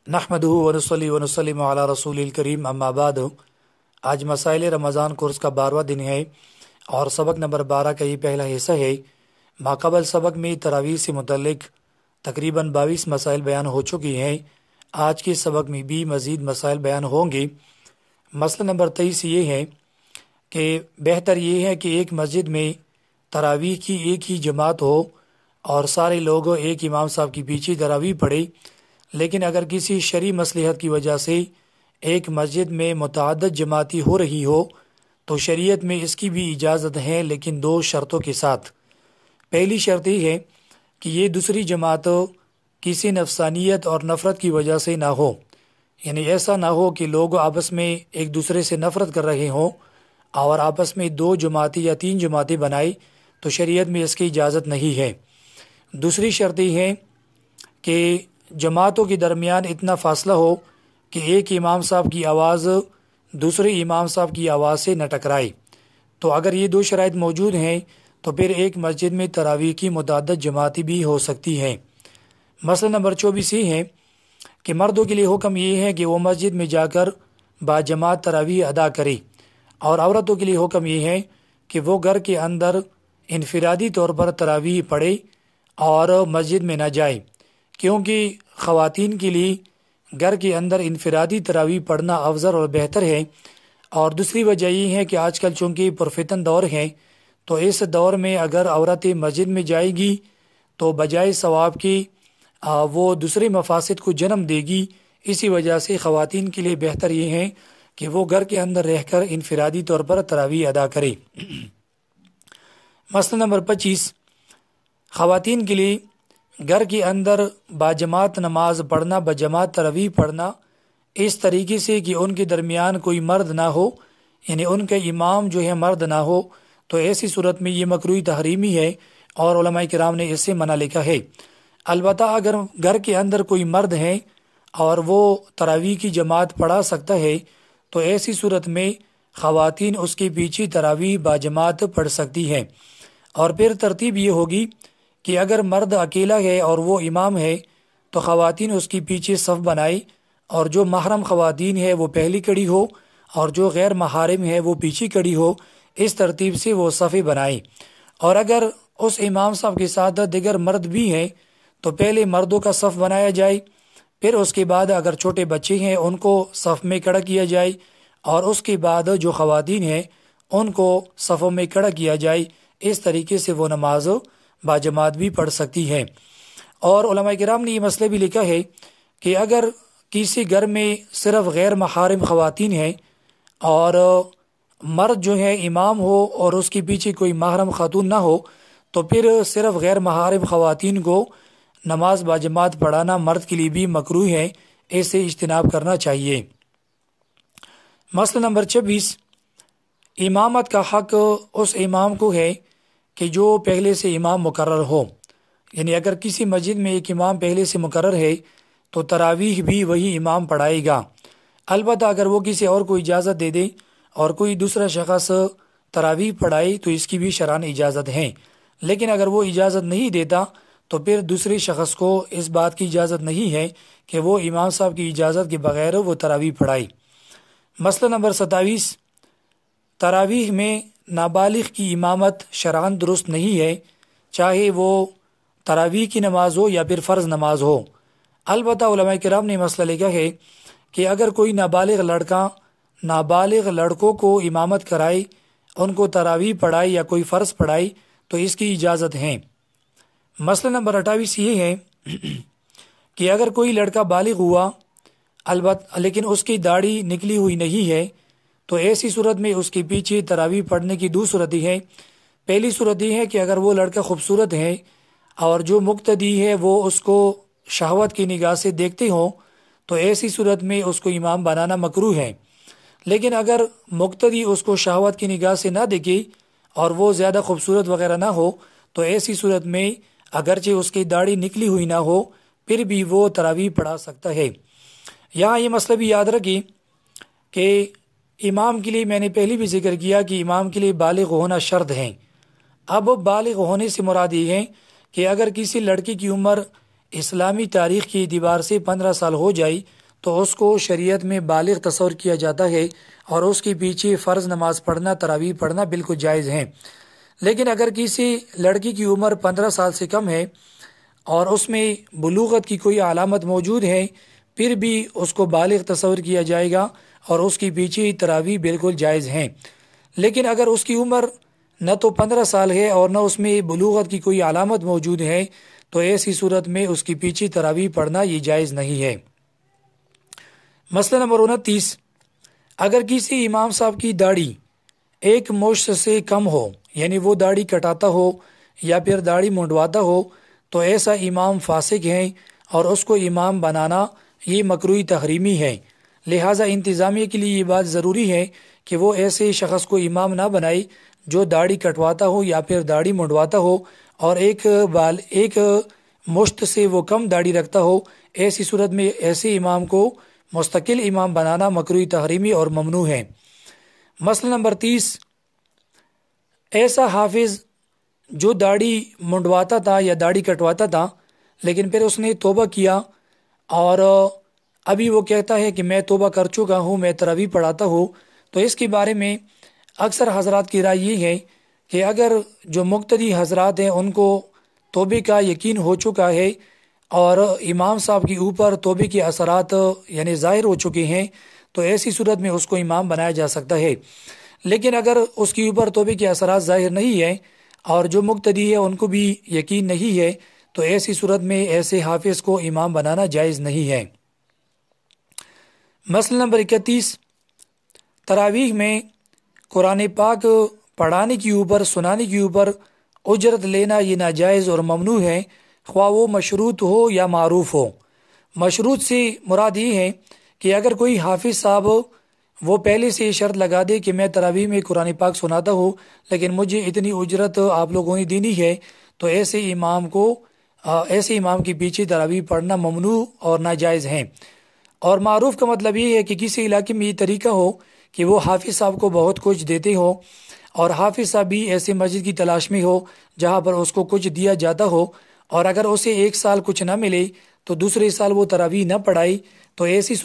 نحمدہ ونصلی ونسلم علی رسول الکریم اما بعد۔ آج مسائل رمضان کورس کا 12واں دن ہے اور سبق نمبر 12 کا یہ پہلا حصہ ہے۔ ماقبل سبق میں تراویح سے متعلق تقریباً 22 مسائل بیان ہو چکی ہیں۔ آج کے سبق میں بھی مزید مسائل بیان ہوں گے۔ مسئلہ نمبر 23 یہ ہے کہ بہتر یہ ہے کہ ایک مسجد میں تراویح کی ایک ہی جماعت ہو اور سارے لوگ ایک امام صاحب کی پیچھے تراویح پڑھے، لیکن اگر کسی شرعی مصلحت کی وجہ سے ایک مسجد میں متعدد جماعتی ہو رہی ہو تو شریعت میں اس کی بھی اجازت ہے، لیکن 2 شرطوں کے ساتھ۔ پہلی شرط یہ ہے کہ یہ دوسری جماعت کسی نفسانیت اور نفرت کی وجہ سے نہ ہو، یعنی ایسا نہ ہو کہ لوگ آپس میں ایک دوسرے سے نفرت کر رہے ہوں اور آپس میں 2 جماعتیں یا 3 جماعتیں بنائی، تو شریعت میں اس کی اجازت نہیں ہے۔ دوسری شرط یہ ہے کہ جماعتوں کے درمیان اتنا فاصلہ ہو کہ ایک امام صاحب کی آواز دوسرے امام صاحب کی آواز سے نہ ٹکرائے۔ تو اگر یہ 2 شرائط موجود ہیں تو پھر ایک مسجد میں تراویح کی متعدد جماعتیں بھی ہو سکتی ہیں۔ مسئلہ نمبر 24 یہ ہے کہ مردوں کے لیے حکم یہ ہے کہ وہ مسجد میں جا کر باجماعت تراویح ادا کرے، اور عورتوں کے لیے حکم یہ ہے کہ وہ گھر کے اندر انفرادی طور پر تراویح پڑھے اور مسجد میں نہ جائے، کیونکہ خواتین کے لیے گھر کے اندر انفرادی تراویح پڑھنا افضل اور بہتر ہے۔ اور دوسری وجہ یہ ہے کہ آج کل چونکہ پرفتن دور ہے، تو اس دور میں اگر عورتیں مسجد میں جائے گی تو بجائے ثواب کی وہ دوسرے مفاسد کو جنم دے گی۔ اسی وجہ سے خواتین کے لیے بہتر یہ ہے کہ وہ گھر کے اندر رہ کر انفرادی طور پر تراویح ادا کرے۔ مسئلہ نمبر 25، خواتین کے لیے گھر کے اندر باجماعت نماز پڑھنا، بجماعت تراویح پڑھنا اس طریقے سے کہ ان کے درمیان کوئی مرد نہ ہو، یعنی ان کا امام جو ہے مرد نہ ہو، تو ایسی صورت میں یہ مکروہ تحریمی ہے اور علماء کرام نے اس سے منع لکھا ہے۔ البتہ اگر گھر کے اندر کوئی مرد ہے اور وہ تراویح کی جماعت پڑھا سکتا ہے تو ایسی صورت میں خواتین اس کے پیچھے تراویح باجماعت پڑھ سکتی ہیں۔ اور پھر ترتیب یہ ہوگی کہ اگر مرد اکیلا ہے اور وہ امام ہے تو خواتین اس کے پیچھے صف بنائے، اور جو محرم خواتین ہے وہ پہلی کڑی ہو اور جو غیر محارم ہے وہ پیچھے کڑی ہو، اس ترتیب سے وہ صفیں بنائیں۔ اور اگر اس امام صاحب کے ساتھ دیگر مرد بھی ہیں تو پہلے مردوں کا صف بنایا جائے، پھر اس کے بعد اگر چھوٹے بچے ہیں ان کو صف میں کھڑا کیا جائے، اور اس کے بعد جو خواتین ہیں ان کو صفوں میں کھڑا کیا جائے۔ اس طریقے سے وہ نماز باجماعت بھی پڑھ سکتی ہے۔ اور علماء کرام نے یہ مسئلہ بھی لکھا ہے کہ اگر کسی گھر میں صرف غیر محارم خواتین ہیں اور مرد جو ہے امام ہو اور اس کے پیچھے کوئی محرم خاتون نہ ہو، تو پھر صرف غیر محارم خواتین کو نماز باجماعت پڑھانا مرد کے لیے بھی مکروہ ہے، اس سے اجتناب کرنا چاہیے۔ مسئلہ نمبر 26، امامت کا حق اس امام کو ہے کہ جو پہلے سے امام مقرر ہو، یعنی اگر کسی مسجد میں ایک امام پہلے سے مقرر ہے تو تراویح بھی وہی امام پڑھائے گا۔ البتہ اگر وہ کسی اور کو اجازت دے دے اور کوئی دوسرا شخص تراویح پڑھائے تو اس کی بھی شرعاً اجازت ہے، لیکن اگر وہ اجازت نہیں دیتا تو پھر دوسرے شخص کو اس بات کی اجازت نہیں ہے کہ وہ امام صاحب کی اجازت کے بغیر وہ تراویح پڑھائے۔ مسئلہ نمبر 27، تراویح میں نابالغ کی امامت شرعاً درست نہیں ہے، چاہے وہ تراویح کی نماز ہو یا پھر فرض نماز ہو۔ البتہ علماء کرام نے مسئلہ لکھا ہے کہ اگر کوئی نابالغ لڑکا نابالغ لڑکوں کو امامت کرائے، ان کو تراویح پڑھائے یا کوئی فرض پڑھائے تو اس کی اجازت ہے۔ مسئلہ نمبر 28 یہ ہے کہ اگر کوئی لڑکا بالغ ہوا لیکن اس کی داڑھی نکلی ہوئی نہیں ہے تو ایسی صورت میں اس کے پیچھے تراویح پڑھنے کی 2 صورتیں ہیں۔ پہلی صورت یہ ہے کہ اگر وہ لڑکا خوبصورت ہے اور جو مقتدی ہے وہ اس کو شہوت کی نگاہ سے دیکھتے ہوں تو ایسی صورت میں اس کو امام بنانا مکروہ ہے۔ لیکن اگر مقتدی اس کو شہوت کی نگاہ سے نہ دیکھے اور وہ زیادہ خوبصورت وغیرہ نہ ہو تو ایسی صورت میں اگرچہ اس کی داڑھی نکلی ہوئی نہ ہو پھر بھی وہ تراویح پڑھا سکتا ہے۔ یہاں یہ مسئلہ بھی یاد رکھیں کہ امام کے لیے میں نے پہلے بھی ذکر کیا کہ امام کے لیے بالغ ہونا شرط ہے۔ اب بالغ ہونے سے مراد یہ ہے کہ اگر کسی لڑکی کی عمر اسلامی تاریخ کی اعتبار سے 15 سال ہو جائے تو اس کو شریعت میں بالغ تصور کیا جاتا ہے اور اس کے پیچھے فرض نماز پڑھنا، تراویح پڑھنا بالکل جائز ہے۔ لیکن اگر کسی لڑکی کی عمر 15 سال سے کم ہے اور اس میں بلوغت کی کوئی علامت موجود ہے، پھر بھی اس کو بالغ تصور کیا جائے گا اور اس کے پیچھے تراویح بالکل جائز ہیں۔ لیکن اگر اس کی عمر نہ تو 15 سال ہے اور نہ اس میں بلوغت کی کوئی علامت موجود ہے، تو ایسی صورت میں اس کے پیچھے تراویح پڑھنا یہ جائز نہیں ہے۔ مسئلہ نمبر 29، اگر کسی امام صاحب کی داڑھی ایک مشت سے کم ہو، یعنی وہ داڑھی کٹاتا ہو یا پھر داڑھی منڈواتا ہو، تو ایسا امام فاسق ہے اور اس کو امام بنانا یہ مکروہ تحریمی ہے۔ لہٰذا انتظامیہ کے لیے یہ بات ضروری ہے کہ وہ ایسے شخص کو امام نہ بنائے جو داڑھی کٹواتا ہو یا پھر داڑھی منڈواتا ہو اور ایک مشت سے وہ کم داڑھی رکھتا ہو۔ ایسی صورت میں ایسے امام کو مستقل امام بنانا مکروہ تحریمی اور ممنوع ہے۔ مسئلہ نمبر 30، ایسا حافظ جو داڑھی منڈواتا تھا یا داڑھی کٹواتا تھا لیکن پھر اس نے توبہ کیا اور ابھی وہ کہتا ہے کہ میں توبہ کر چکا ہوں، میں تراویح پڑھاتا ہوں، تو اس کے بارے میں اکثر حضرات کی رائے یہ ہے کہ اگر جو مقتدی حضرات ہیں ان کو توبے کا یقین ہو چکا ہے اور امام صاحب کے اوپر توبے کے اثرات یعنی ظاہر ہو چکے ہیں، تو ایسی صورت میں اس کو امام بنایا جا سکتا ہے۔ لیکن اگر اس کے اوپر توبے کے اثرات ظاہر نہیں ہیں اور جو مقتدی ہے ان کو بھی یقین نہیں ہے، تو ایسی صورت میں ایسے حافظ کو امام بنانا جائز نہیں ہے۔ مسئلہ نمبر 31، تراویح میں قرآن پاک پڑھانے کے اوپر، سنانے کے اوپر اجرت لینا یہ ناجائز اور ممنوع ہے، خواہ وہ مشروط ہو یا معروف ہو۔ مشروط سے مراد یہ ہے کہ اگر کوئی حافظ صاحب وہ پہلے سے شرط لگا دے کہ میں تراویح میں قرآن پاک سناتا ہوں لیکن مجھے اتنی اجرت آپ لوگوں نے دینی ہے، تو ایسے امام کے پیچھے تراویح پڑھنا ممنوع اور ناجائز ہیں۔ اور معروف کا مطلب یہ ہے کہ کسی علاقے میں یہ طریقہ ہو کہ وہ حافظ صاحب کو بہت کچھ دیتے ہو اور حافظ صاحب بھی ایسے مسجد کی تلاش میں ہو جہاں پر اس کو کچھ دیا جاتا ہو، اور اگر اسے ایک سال کچھ نہ ملے تو دوسرے سال وہ تراویح نہ پڑھائی، تو ایسی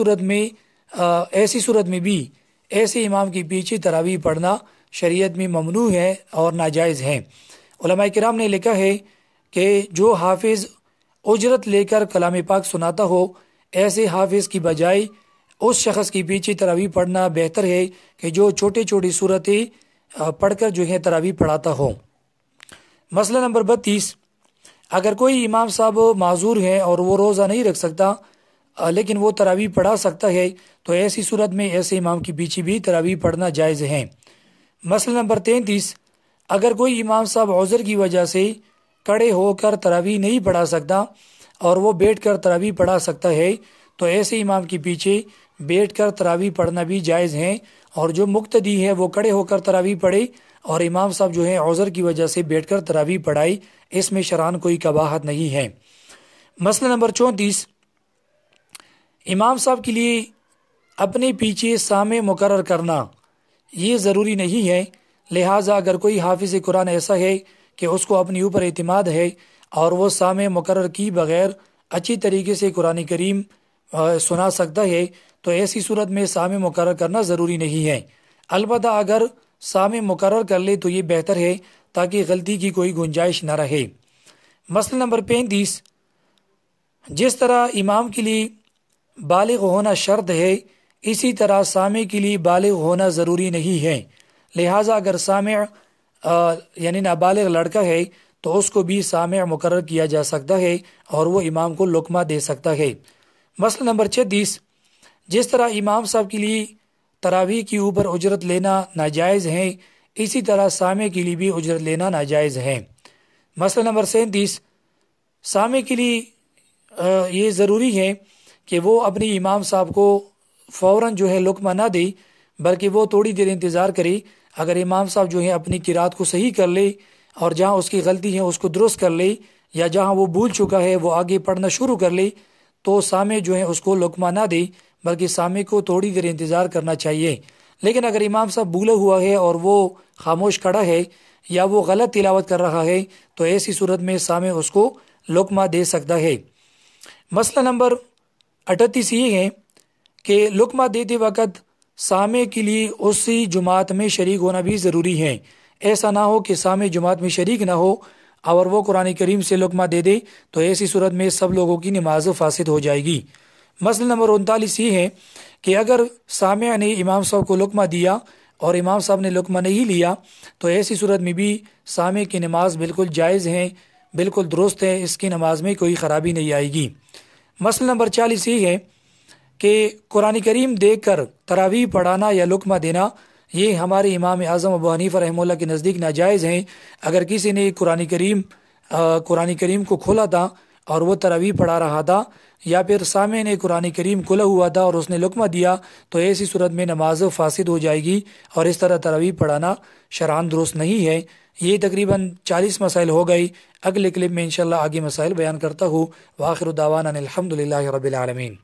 صورت میں بھی ایسے امام کے پیچھے تراویح پڑھنا شریعت میں ممنوع ہے اور ناجائز ہے۔ علماء کرام نے لکھا ہے کہ جو حافظ اجرت لے کر کلام پاک سناتا ہو، ایسے حافظ کی بجائے اس شخص کے پیچھے تراویح پڑھنا بہتر ہے کہ جو چھوٹی چھوٹی صورتیں پڑھ کر جو ہے تراویح پڑھاتا ہو۔ مسئلہ نمبر 32، اگر کوئی امام صاحب معذور ہے اور وہ روزہ نہیں رکھ سکتا لیکن وہ تراویح پڑھا سکتا ہے، تو ایسی صورت میں ایسے امام کے پیچھے بھی تراویح پڑھنا جائز ہے۔ مسئلہ نمبر 33، اگر کوئی امام صاحب عذر کی وجہ سے کھڑے ہو کر تراویح نہیں پڑھا سکتا اور وہ بیٹھ کر تراویح پڑھا سکتا ہے، تو ایسے امام کے پیچھے بیٹھ کر تراویح پڑھنا بھی جائز ہے، اور جو مقتدی ہے وہ کھڑے ہو کر تراویح پڑھے اور امام صاحب جو ہے عذر کی وجہ سے بیٹھ کر تراویح پڑھائی، اس میں شرعاً کوئی قباحت نہیں ہے۔ مسئلہ نمبر 34، امام صاحب کے لیے اپنے پیچھے سامع مقرر کرنا یہ ضروری نہیں ہے، لہٰذا اگر کوئی حافظ قرآن ایسا ہے کہ اس کو اپنے اوپر اعتماد ہے اور وہ سامع مقرر کی بغیر اچھی طریقے سے قرآن کریم سنا سکتا ہے، تو ایسی صورت میں سامع مقرر کرنا ضروری نہیں ہے۔ البتہ اگر سامع مقرر کر لے تو یہ بہتر ہے تاکہ غلطی کی کوئی گنجائش نہ رہے۔ مسئلہ نمبر 35، جس طرح امام کے لیے بالغ ہونا شرط ہے، اسی طرح سامع کے لیے بالغ ہونا ضروری نہیں ہے، لہٰذا اگر سامع یعنی نابالغ لڑکا ہے تو اس کو بھی سامع مقرر کیا جا سکتا ہے اور وہ امام کو لقمہ دے سکتا ہے۔ مسئلہ نمبر 36، جس طرح امام صاحب کے لیے تراویح کے اوپر اجرت لینا ناجائز ہے، اسی طرح سامع کے لیے بھی اجرت لینا ناجائز ہے۔ مسئلہ نمبر 37، سامع کے لیے یہ ضروری ہے کہ وہ اپنے امام صاحب کو فوراً جو ہے لقمہ نہ دے، بلکہ وہ تھوڑی دیر انتظار کرے۔ اگر امام صاحب جو ہے اپنی قرات کو صحیح کر لے اور جہاں اس کی غلطی ہے اس کو درست کر لے، یا جہاں وہ بھول چکا ہے وہ آگے پڑھنا شروع کر لے، تو سامع جو ہے اس کو لقمہ نہ دے، بلکہ سامع کو تھوڑی دیر انتظار کرنا چاہیے۔ لیکن اگر امام صاحب بھولا ہوا ہے اور وہ خاموش کھڑا ہے یا وہ غلط تلاوت کر رہا ہے، تو ایسی صورت میں سامع اس کو لقمہ دے سکتا ہے۔ مسئلہ نمبر 38 یہ ہے کہ لقمہ دیتے وقت سامع کے لیے اسی جماعت میں شریک ہونا بھی ضروری ہے۔ ایسا نہ ہو کہ سامع جماعت میں شریک نہ ہو اور وہ قرآن کریم سے لقمہ دے دے، تو ایسی صورت میں سب لوگوں کی نماز فاسد ہو جائے گی۔ مسئلہ نمبر 39 یہ ہے کہ اگر سامع نے امام صاحب کو لقمہ دیا اور امام صاحب نے لقمہ نہیں لیا، تو ایسی صورت میں بھی سامع کی نماز بالکل جائز ہے، بالکل درست ہے، اس کی نماز میں کوئی خرابی نہیں آئے گی۔ مسئلہ نمبر 40 یہ ہے کہ قرآن کریم دیکھ کر تراویح پڑھانا یا لقمہ دینا، یہ ہمارے امام اعظم ابو حنیفہ رحمہ اللہ کے نزدیک ناجائز ہیں۔ اگر کسی نے قرآن کریم کو کھولا تھا اور وہ تراویح پڑھا رہا تھا، یا پھر سامع نے قرآن کریم کھلا ہوا تھا اور اس نے لقمہ دیا، تو ایسی صورت میں نماز فاسد ہو جائے گی اور اس طرح تراویح پڑھانا شرعاً درست نہیں ہے۔ یہ تقریباً 40 مسائل ہو گئی۔ اگلے کلپ میں انشاءاللہ آگے مسائل بیان کرتا ہوں۔ وآخر دعوانا الحمدللہ رب العالمین۔